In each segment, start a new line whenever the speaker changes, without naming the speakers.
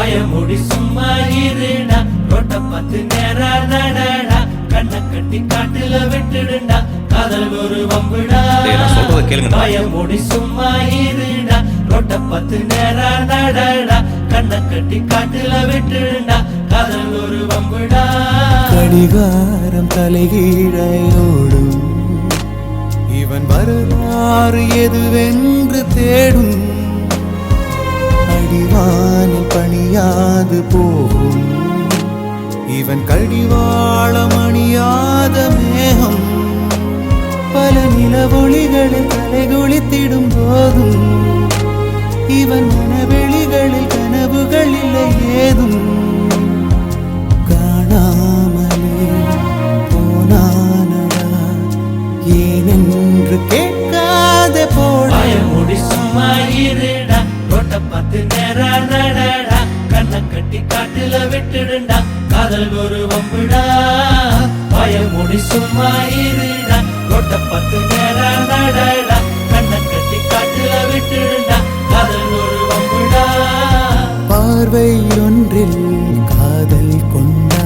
பயமுடி சும்மா இருடா ரோட்ட பார்த்து நேரா நடடா கண்ணை கட்டி காட்டுல விட்டுடுண்டா காதல் ஒரு வம்புடா பயமுடி சும்மா இருடா ரோட்ட பார்த்து நேரா நடடா கண்ணை கட்டி காட்டுல விட்டுடுண்டா காதல் ஒரு வம்புடா
கடிகாரம் தலைகீழையோடும் இவன் வரலாறு எதுவென்று தேடும் அடிவானில் பணியாது போகும் இவன் கடிவாளம் அணியாத மேகம் பல நிலவொளிகளில் தலைகுளித்திடும் போதும் இவன் மனவெளிகளில் கனவுகள் இல்லை ஏதும் காணாமலே போனானடா ஏனென்று கேட்காத
பயமுடி சும்மா இருடா ரோட்ட பார்த்து நேரா நடடா கண்ணை கட்டி காட்டுல விட்டுடுண்டா காதல் ஒரு வம்புடா பயமுடி சும்மா இருடா ரோட்ட பார்த்து நேரா நடடா கண்ணை கட்டி காட்டுல விட்டுடுண்டா காதல் ஒரு வம்புடா
பார்வை ஒன்றில் காதல் கொண்டா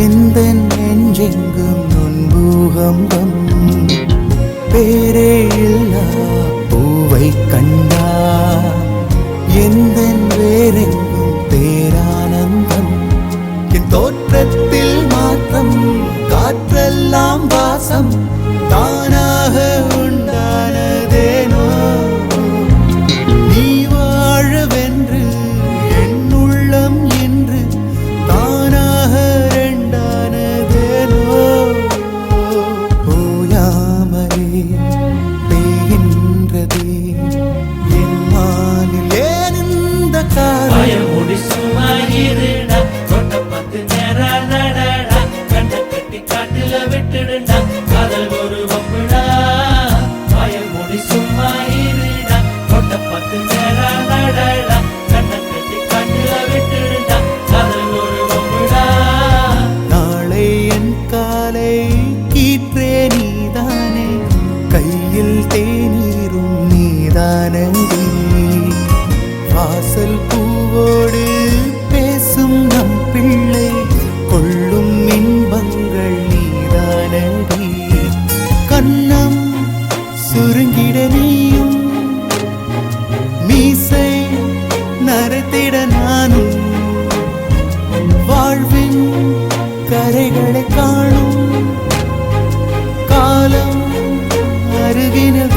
எந்த நெஞ்செங்கும் நொன்பூகம்பம் பேரே இல்லா பூவை கண்டா எந்த வேறெங்கும் பேரானந்தம் என் தோற்றத்தில் மாற்றம் காற்றெல்லாம் வாசம் தானாக உண்டானதேனோ நீ வாழவென்று என் உள்ளம் என்று தானாக ரெண்டானதேனோ ஓயாமலே பெய்கின்றதே என் மானில் ஏன் இந்த
பயமுடி சும்மா இருடா ரோட்ட பார்த்து நேரா நடடா கண்ணை கட்டி காட்டுல விட்டுடுண்டா காதல் ஒரு வம்புடா பயமுடி சும்மா இருடா ரோட்ட பார்த்து நேரா நடடா கண்ணை கட்டி காட்டுல விட்டுடுண்டா காதல் ஒரு வம்புடா
நாளை என் காலை கீற்றே நீதானே கையில் தேநீரும் நீதானடி வாசல் பூவோடு பேசும் நம் பிள்ளை கொள்ளும் இன்பங்கள் நீதானடி கண்ணம் சுருங்கிட நீயும் மீசை நரைத்திட நானும் வாழ்வின் கரைகளை காணும் காலம் அருகினில்